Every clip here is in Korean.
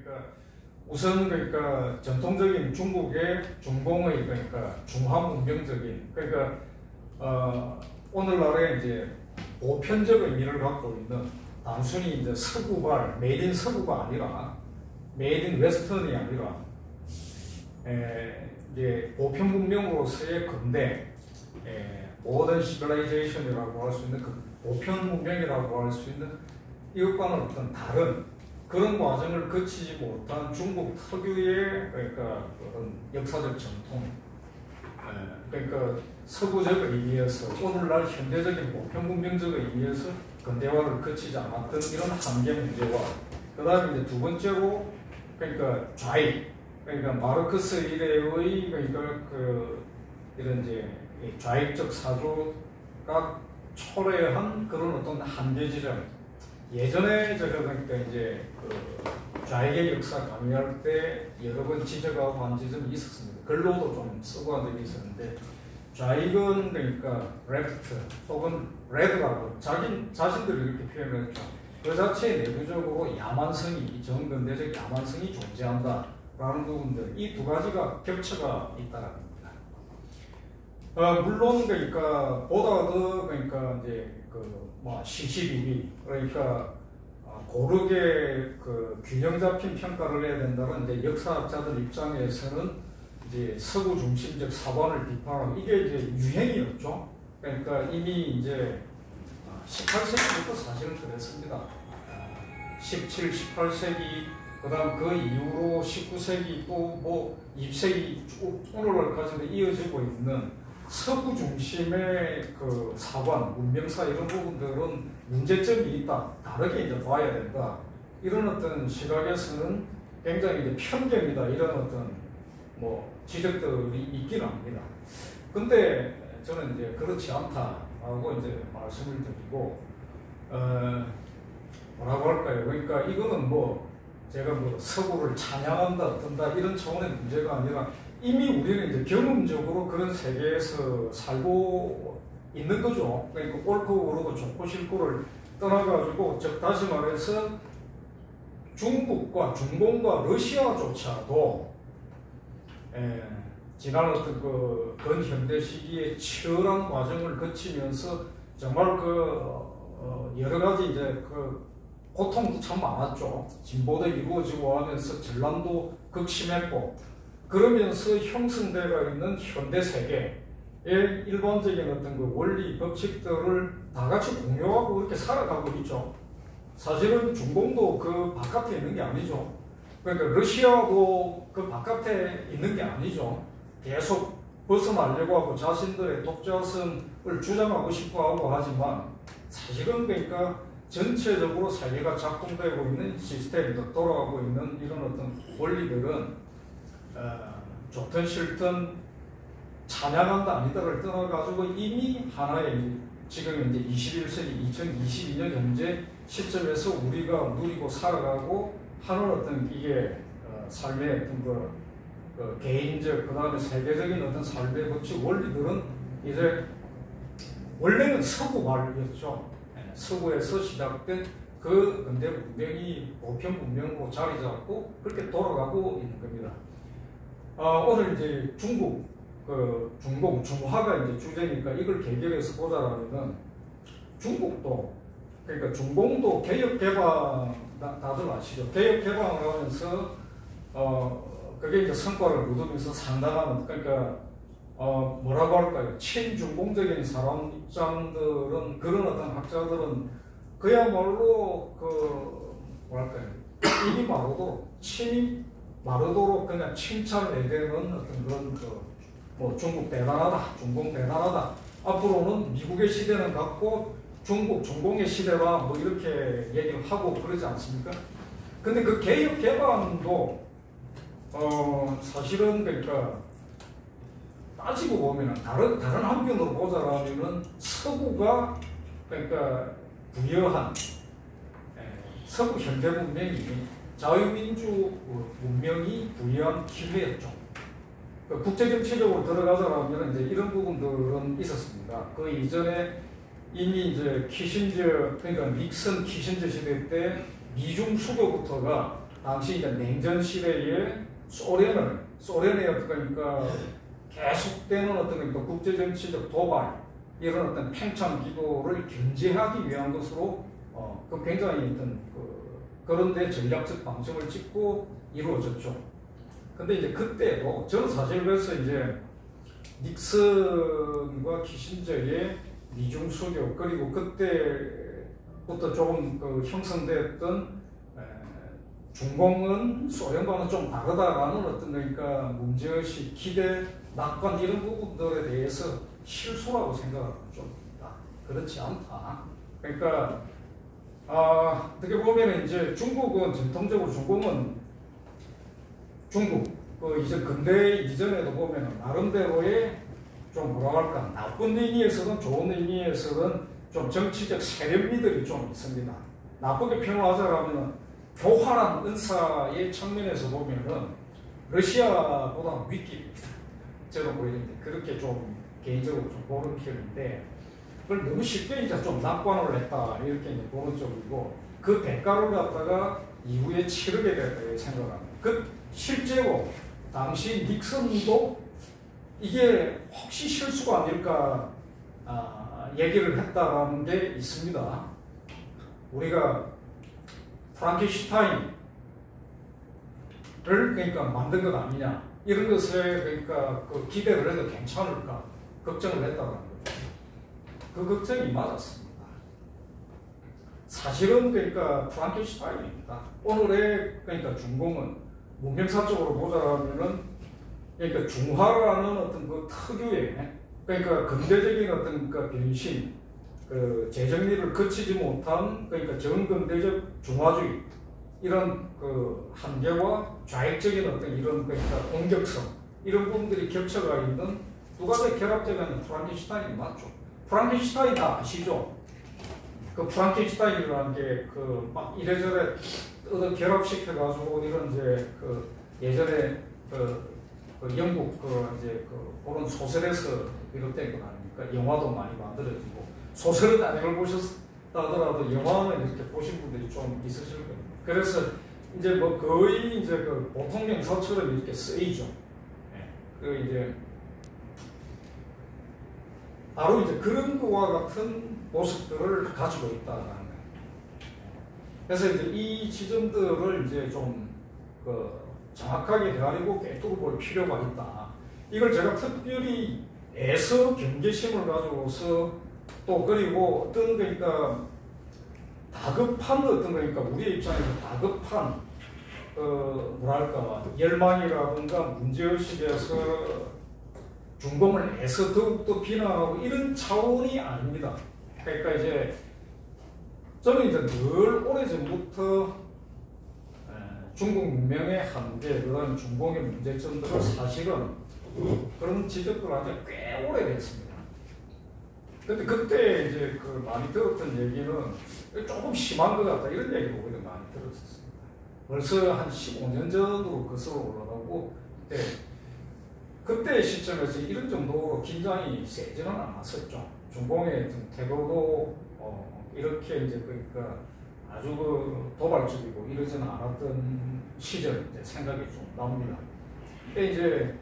그러니까 우선 그러니까 전통적인 중국의 중공의 그러니까 중화문명적인 그러니까 오늘날에 이제 보편적 의미를 갖고 있는 단순히 이제 서구발 메이드 인 서구가 아니라 메이드 인 웨스턴이 아니라 이제 보편 문명으로서의 근대 모던 시빌라이제이션이라고 할 수 있는 그 보편 문명이라고 할 수 있는 이것과는 어떤 다른 그런 과정을 거치지 못한 중국 특유의 그러니까 그런 역사적 전통, 그러니까 서구적 의미에서 오늘날 현대적인 보편 문명적 의미에서 근대화를 거치지 않았던 이런 한계 문제와 그 다음에 이제 두 번째로 그러니까 좌익, 그러니까 마르크스 이래의 그러니까 이런 이제 좌익적 사조가 초래한 그런 어떤 한계 지점. 예전에 제가 그러니까 이제 좌익의 역사 강의할 때 여러 번 지적하고 한 지점이 있었습니다. 글로도 좀 쓰고 한 적이 있었는데 좌익은 그러니까 레프트 혹은 레드라고 자신들이 이렇게 표현을 했죠. 그 자체에 내부적으로 야만성이 정근대적 야만성이 존재한다라는 부분들 이 두 가지가 겹쳐가 있다는 겁니다. 물론 그러니까 보다 더 그러니까 이제 뭐 시시비비 그러니까 고르게 균형 잡힌 평가를 해야 된다는 이제 역사학자들 입장에서는 이제 서구 중심적 사관을 비판하는 이게 이제 유행이었죠. 그러니까 이미 이제 18세기부터 사실은 그랬습니다. 17, 18세기 그다음 그 이후로 19세기 또 뭐 20세기 쭉 오늘날까지도 이어지고 있는 서구 중심의 그 사관, 문명사 이런 부분들은 문제점이 있다. 다르게 이제 봐야 된다. 이런 어떤 시각에서는 굉장히 이제 편견이다. 이런 어떤 뭐 지적들이 있긴 합니다. 근데 저는 이제 그렇지 않다라고 이제 말씀을 드리고, 뭐라고 할까요? 그러니까 이거는 뭐 제가 뭐 서구를 찬양한다, 어떤다 이런 차원의 문제가 아니라 이미 우리는 이제 경험적으로 그런 세계에서 살고 있는 거죠. 그러니까 옳고 그르고 좋고 싫고를 떠나가지고, 즉 다시 말해서 중국과 중공과 러시아조차도 지난 어떤 근현대 시기의 치열한 과정을 거치면서 정말 여러 가지 이제 고통도 참 많았죠. 진보도 이루어지고 하면서 전란도 극심했고, 그러면서 형성되어 있는 현대 세계의 일반적인 어떤 원리 법칙들을 다 같이 공유하고 그렇게 살아가고 있죠. 사실은 중공도 그 바깥에 있는 게 아니죠. 그러니까 러시아도 그 바깥에 있는 게 아니죠. 계속 벗어나려고 하고 자신들의 독자성을 주장하고 싶어 하고 하지만 사실은 그러니까 전체적으로 세계가 작동되고 있는 시스템이 돌아가고 있는 이런 어떤 원리들은 좋든 싫든 찬양한다 아니다를 떠나가지고 이미 하나의 지금 이제 21세기 2022년 현재 시점에서 우리가 누리고 살아가고 하는 어떤 이게 삶의 어떤 개인적 그다음에 세계적인 어떤 삶의 법칙 원리들은 이제 원래는 서구 말이었죠. 서구에서 시작된 그 근대 문명이 보편 문명으로 자리 잡고 그렇게 돌아가고 있는 겁니다. 오늘 이제 중국, 중공, 중화가 이제 주제니까 이걸 개결해서 보자라면은 중국도, 그러니까 중공도 개혁 개방, 다들 아시죠? 개혁 개방을 하면서, 그게 이제 성과를 거두면서 상당한, 그러니까, 뭐라고 할까요? 친중공적인 사람 입장들은, 그런 어떤 학자들은 그야말로 뭐랄까요? 입이 마르도록 그냥 칭찬을 해대는 어떤 그런 뭐 중국 대단하다, 중공 대단하다. 앞으로는 미국의 시대는 같고 중국, 중공의 시대와 뭐 이렇게 얘기를 하고 그러지 않습니까? 근데 그 개혁 개방도 사실은 그러니까 따지고 보면은 다른 한편으로 보자라면은 서구가 그러니까 부여한 서구 현대 문명이 자유민주 문명이 부여한 기회였죠. 국제정치적으로 들어가자라면 이제 이런 부분들은 있었습니다. 그 이전에 이미 이제 키신저, 그러니까 닉슨 키신저 시대 때 미중 수교부터가 당시 이제 냉전 시대에 소련의 어떤 그러니까 계속되는 어떤 그러니까 국제 정치적 도발 이런 어떤 팽창 기도를 견제하기 위한 것으로 그 굉장히 어떤 그런데 전략적 방점을 찍고 이루어졌죠. 근데 이제 그때도 저는 사실 그래서 이제 닉슨과 키신저의 미중 수교 그리고 그때부터 조금 형성됐던 중공은 소련과는 좀 다르다라는 어떤 그러니까 문제의식, 기대, 낙관 이런 부분들에 대해서 실수라고 생각하는 좀 그렇지 않다. 그러니까 어떻게 보면 이제 중국은 전통적으로 중국 이제 근대 이전에도 보면 나름대로의 좀 뭐라 할까 나쁜 의미에서든 좋은 의미에서든 좀 정치적 세력미들이 좀 있습니다. 나쁘게 표현하자면 교활한 은사의 측면에서 보면은 러시아보다 윗길입니다. 저는 보이는데 그렇게 좀 개인적으로 좀 보는 편인데 그걸 너무 쉽게 이제 좀 낙관을 했다 이렇게 이제 보는 쪽이고 그 대가를 갖다가 이후에 치르게 됐다 생각합니다. 실제로 당시 닉슨도 이게 혹시 실수가 아닐까 얘기를 했다라는 게 있습니다. 우리가 프랑켄슈타인을 그러니까 만든 것 아니냐 이런 것에 그러니까 그 기대를 해도 괜찮을까 걱정을 했다는 거죠. 그 걱정이 맞았습니다. 사실은 그러니까 프랑켄슈타인입니다. 오늘의 그러니까 중공은 문명사적으로 보자면은 그러니까 중화라는 어떤 그 특유의 그러니까 근대적인 어떤 그 변신, 그 재정리를 거치지 못한 그러니까 전근대적 중화주의 이런 그 한계와 좌익적인 어떤 이런 그러니까 공격성 이런 부분들이 겹쳐가 있는 두 가지 결합되면 프랑켄슈타인이 맞죠. 프랑켄슈타인 다 아시죠? 그 프랑켄슈타인이라는 게 그 막 이래저래 결합시켜가지고 이런 이제 그 예전에 그 영국 이제 그런 소설에서 비롯된 것 아닙니까? 영화도 많이 만들어지고 소설은 아니걸 보셨다 하더라도 영화는 이렇게 보신 분들이 좀 있으실 겁니다. 그래서 이제 뭐 거의 이제 그 보통 명사처럼 이렇게 쓰이죠. 네. 그 이제 바로 이제 그런 거와 같은 모습들을 가지고 있다는 거예요. 그래서 이제 이 지점들을 이제 좀 정확하게 헤아리고 꿰뚫어 볼 필요가 있다. 이걸 제가 특별히 애서 경계심을 가지고서 또 그리고 어떤 그러니까 다급한 어떤 그러니까 우리의 입장에서 다급한 뭐랄까 열망이라든가 문제의식에서 중공을 애서 더욱더 비난하고 이런 차원이 아닙니다. 그러니까 이제 저는 이제 늘 오래전부터 중국 문명의 한계, 그다음 중공의 문제점들은 사실은 그런 지적들한테 꽤 오래됐습니다. 근데 그때 이제 그 많이 들었던 얘기는 조금 심한 것 같다 이런 얘기를 오히려 많이 들었었습니다. 벌써 한 15년 전으로 거슬러 올라가고 그때 시점에서 이런 정도로 긴장이 세지는 않았었죠. 중공의 태도도 이렇게 이제 그러니까 아주 도발적이고 이러지는 않았던 시절 이제 생각이 좀 납니다. 근데 이제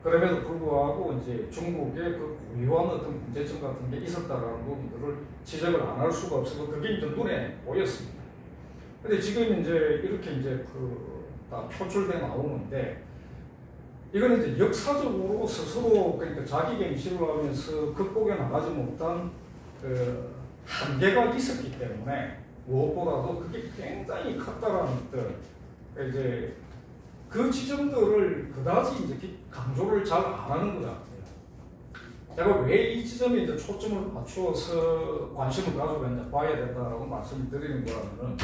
그럼에도 불구하고 이제 중국의 그 고유한 어떤 문제점 같은 게 있었다라는 부분들을 지적을 안 할 수가 없어서 그게 이제 눈에 보였습니다. 근데 지금 이제 이렇게 이제 다 표출돼 나오는데 이거는 이제 역사적으로 스스로 그러니까 자기 갱신을 하면서 극복해 나가지 못한 한계가 있었기 때문에 무엇보다도 그게 굉장히 컸다라는 것들 이제 그 지점들을 그다지 이제 강조를 잘 안 하는 것 같아요. 제가 왜 이 지점에 이제 초점을 맞추어서 관심을 가지고 이제 봐야 된다라고 말씀을 드리는 거라면은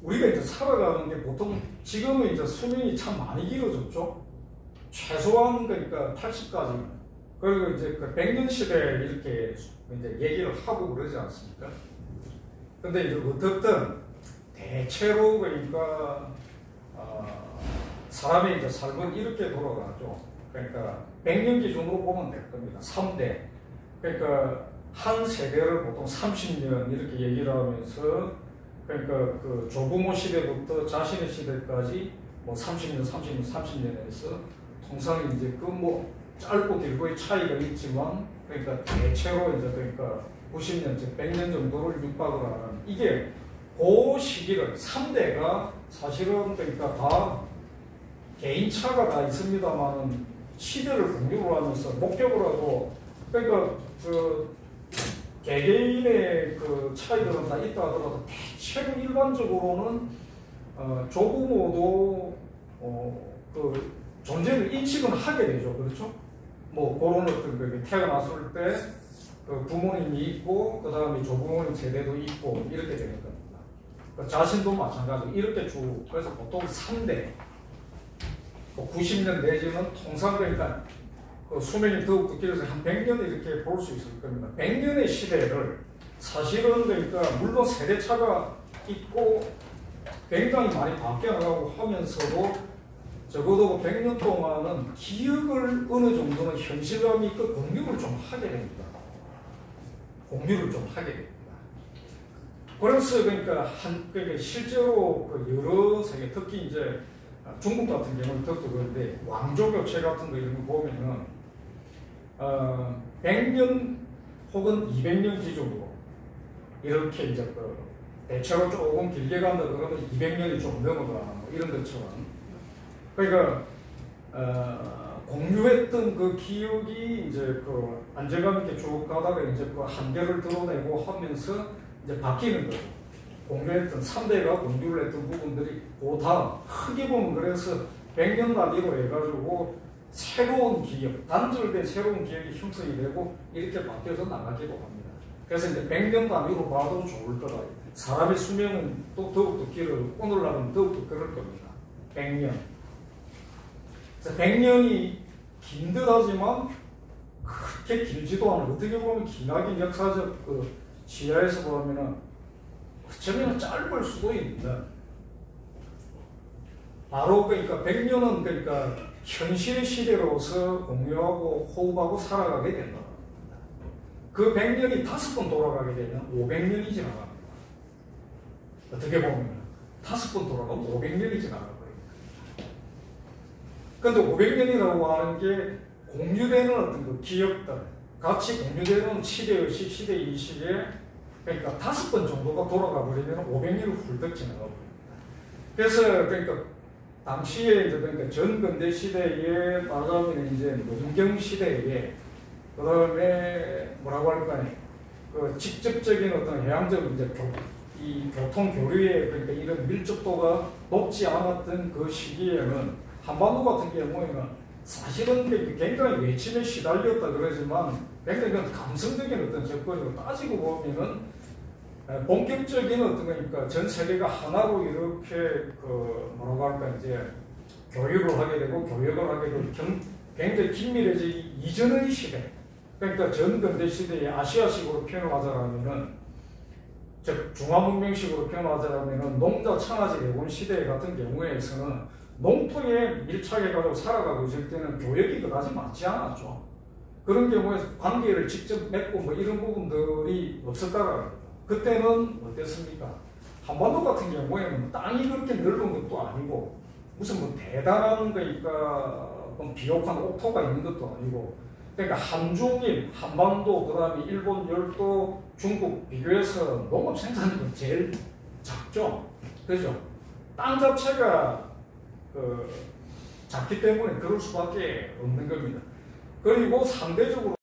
우리가 이제 살아가는 게 보통 지금은 이제 수명이 참 많이 길어졌죠. 최소한 그러니까 80까지 그리고 이제 그 100년 시대 이렇게 이제 얘기를 하고 그러지 않습니까? 근데 이제 어떻든 대체로 그러니까 사람의 이제 삶은 이렇게 돌아가죠. 그러니까 100년 기준으로 보면 될 겁니다. 3대. 그러니까 한 세대를 보통 30년 이렇게 얘기를 하면서 그러니까 그 조부모 시대부터 자신의 시대까지 뭐 30년에서 통상 이제 그 뭐 짧고 길고의 차이가 있지만 그러니까 대체로 이제 그러니까 90년, 즉 100년 정도를 육박을 하는 이게 그 시기를 3대가 사실은 그러니까 다 개인차가 다 있습니다만은 시대를 공유를 하면서 목적으로도 그러니까 그 개개인의 그 차이들은 다 있다 하더라도 대체로 일반적으로는 조부모도 그 존재를 인식은 하게 되죠. 그렇죠? 뭐 그런 어떤 그 태어났을 때 그 부모님이 있고 그 다음에 조부모님 세대도 있고 이렇게 되는 겁니다. 그 자신도 마찬가지로 이렇게 쭉 그래서 보통 3대 90년 내지는 통상 그러니까 그 수명이 더욱더 길어서 한 100년 이렇게 볼 수 있을 겁니다. 100년의 시대를 사실은 그러니까 물론 세대차가 있고 굉장히 많이 바뀌어나가고 하면서도 적어도 100년 동안은 기억을 어느 정도는 현실감 있고 공유를 좀 하게 됩니다. 공유를 좀 하게 됩니다. 그래서 그러니까 그러니까 실제로 그 여러 세계 특히 이제 중국 같은 경우는 더 그런데 왕조 교체 같은 거 이런 거 보면은 100년 혹은 200년 기준으로 이렇게 이제 그 대체로 조금 길게 간다 그러면 200년이 좀 넘어가는 뭐 이런 것처럼 그러니까 공유했던 그 기억이 이제 그 안정감 있게 쭉 가다가 이제 그 한계를 드러내고 하면서 이제 바뀌는 거죠. 공유했던 3대가 공유를 했던 부분들이 그 다음 크게 보면 그래서 100년 단위로 해가지고 새로운 기억, 단절된 새로운 기억이 형성이 되고 이렇게 바뀌어서 나가기도 합니다. 그래서 이제 100년 단위로 봐도 좋을 거다. 사람의 수명은 또 더욱더 길어요. 오늘날은 더욱더 그럴 겁니다. 100년. 100년이 긴 듯 하지만 그렇게 길지도 않아요. 어떻게 보면 기나긴 역사적 그 지하에서 보면은 어쩌면 짧을 수도 있는데 바로 그러니까 100년은 그러니까 현실 시대로서 공유하고 호흡하고 살아가게 된다. 그 100년이 5번 돌아가게 되면 500년이 지나갑니다. 어떻게 보면 5번 돌아가면 500년이 지나갑니다. 근데 500년이라고 하는 게 공유되는 어떤 그 기억들, 같이 공유되는 시대의식, 시대이식에 그러니까 5번 정도가 돌아가 버리면 500년을 훌쩍 지나가 버립니다. 그래서 그러니까 당시에 이제 그러니까 전근대 시대에 말하자면 이제 농경 시대에 그 다음에 뭐라고 할까요? 그 직접적인 어떤 해양적 이제 이 교통 교류의 그러니까 이런 밀접도가 높지 않았던 그 시기에는 한반도 같은 경우에는 사실은 굉장히 외침에 시달렸다 그러지만 굉장히 감성적인 어떤 접근으로 따지고 보면은 본격적인 어떤 거니까 전 세계가 하나로 이렇게 그 뭐라고 할까 이제 교류를 하게 되고 교역을 하게 되고 굉장히 긴밀해지기 이전의 시대 그러니까 전근대 시대의 아시아식으로 표현하자면은 즉 중화문명식으로 표현하자면은 농자 천하지 대본 시대 같은 경우에서는 농토에 밀착해가지고 살아가고 있을 때는 교역이 그다지 많지 않았죠. 그런 경우에 관계를 직접 맺고 뭐 이런 부분들이 없었다라는 거죠. 그때는 어땠습니까? 한반도 같은 경우에는 땅이 그렇게 넓은 것도 아니고 무슨 뭐 대단한 그러니까 비옥한 옥토가 있는 것도 아니고 그러니까 한중일, 한반도, 그 다음에 일본, 열도, 중국 비교해서 농업 생산량이 제일 작죠. 그죠? 땅 자체가 작기 때문에 그럴 수밖에 없는 겁니다. 그리고 상대적으로